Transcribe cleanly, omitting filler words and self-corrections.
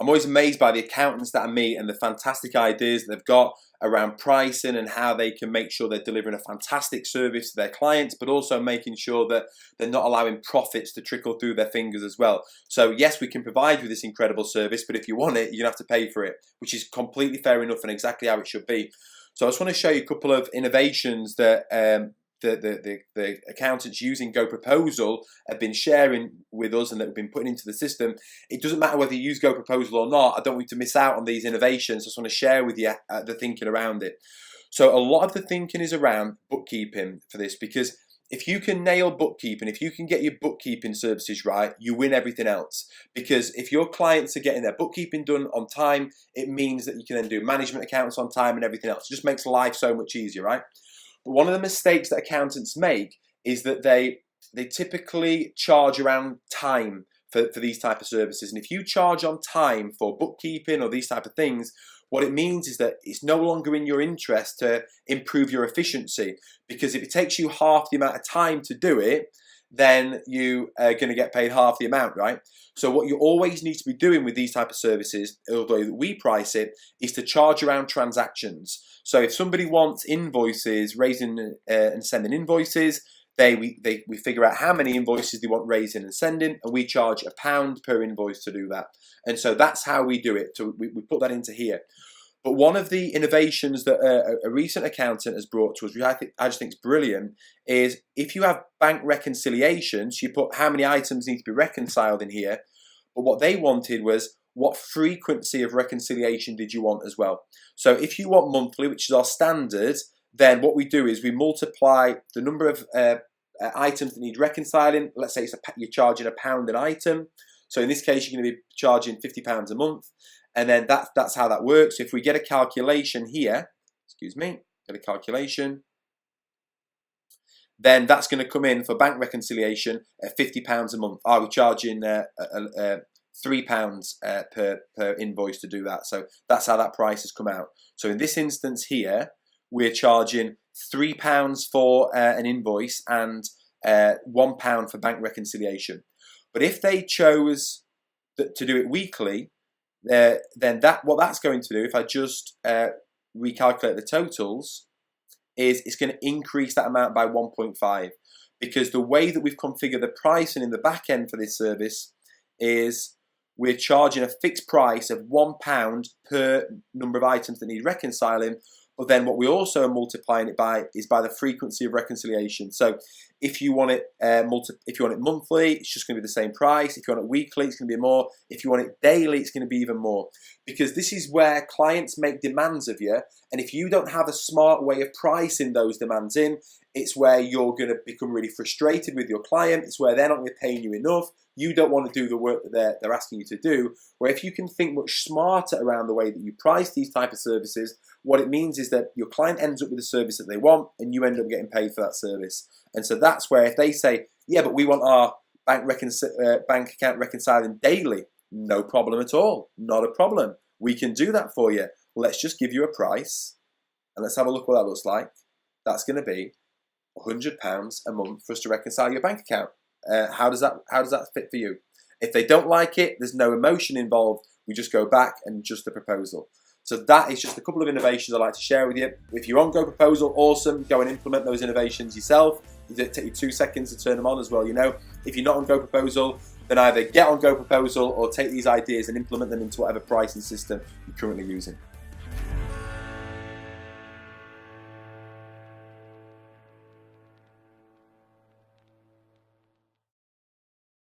I'm always amazed by the accountants that I meet and the fantastic ideas that they've got around pricing and how they can make sure they're delivering a fantastic service to their clients, but also making sure that they're not allowing profits to trickle through their fingers as well. So yes, we can provide you this incredible service, but if you want it, you're gonna have to pay for it, which is completely fair enough and exactly how it should be. So I just want to show you a couple of innovations that the accountants using GoProposal have been sharing with us and that have been putting into the system. It doesn't matter whether you use GoProposal or not. I don't want you to miss out on these innovations. I just want to share with you the thinking around it. So a lot of the thinking is around bookkeeping for this, because if you can nail bookkeeping, if you can get your bookkeeping services right, you win everything else. Because if your clients are getting their bookkeeping done on time, it means that you can then do management accounts on time and everything else. It just makes life so much easier, right? But one of the mistakes that accountants make is that they typically charge around time for these type of services. And if you charge on time for bookkeeping or these type of things, what it means is that it's no longer in your interest to improve your efficiency, because if it takes you half the amount of time to do it, then you are going to get paid half the amount, right? So what you always need to be doing with these type of services, although we price it, is to charge around transactions. So if somebody wants invoices, raising and sending invoices, we figure out how many invoices they want raising and sending, and we charge £1 per invoice to do that. And so that's how we do it. So we put that into here. But one of the innovations that a recent accountant has brought to us, which I just think is brilliant, is if you have bank reconciliations, you put how many items need to be reconciled in here. But what they wanted was, what frequency of reconciliation did you want as well? So if you want monthly, which is our standard, then what we do is we multiply the number of items that need reconciling. Let's say you're charging £1 an item. So in this case, you're going to be charging £50 a month. And then that's how that works. If we get a calculation here, get a calculation, then that's going to come in for bank reconciliation at £50 a month. Are we charging £3 per invoice to do that? So that's how that price has come out. So in this instance here, we're charging £3 for an invoice and £1 for bank reconciliation. But if they chose to do it weekly, then what that's going to do, if I just recalculate the totals, is it's going to increase that amount by 1.5, because the way that we've configured the pricing in the back end for this service is we're charging a fixed price of £1 per number of items that need reconciling. But then what we also are multiplying it by is by the frequency of reconciliation. So if you want it monthly, it's just going to be the same price. If you want it weekly, it's going to be more. If you want it daily, it's going to be even more. Because this is where clients make demands of you, and if you don't have a smart way of pricing those demands in, it's where you're going to become really frustrated with your client. It's where they're not going to pay you enough. You don't want to do the work that they're asking you to do. Where if you can think much smarter around the way that you price these type of services, what it means is that your client ends up with a service that they want, and you end up getting paid for that service. And so that's where if they say, yeah, but we want our bank account reconciling daily, no problem at all. Not a problem. We can do that for you. Let's just give you a price, and let's have a look what that looks like. That's going to be £100 a month for us to reconcile your bank account. How does that fit for you? If they don't like it, there's no emotion involved. We just go back and adjust the proposal. So that is just a couple of innovations I'd like to share with you. If you're on GoProposal, awesome. Go and implement those innovations yourself. It'll take you 2 seconds to turn them on as well. If you're not on GoProposal, then either get on GoProposal or take these ideas and implement them into whatever pricing system you're currently using.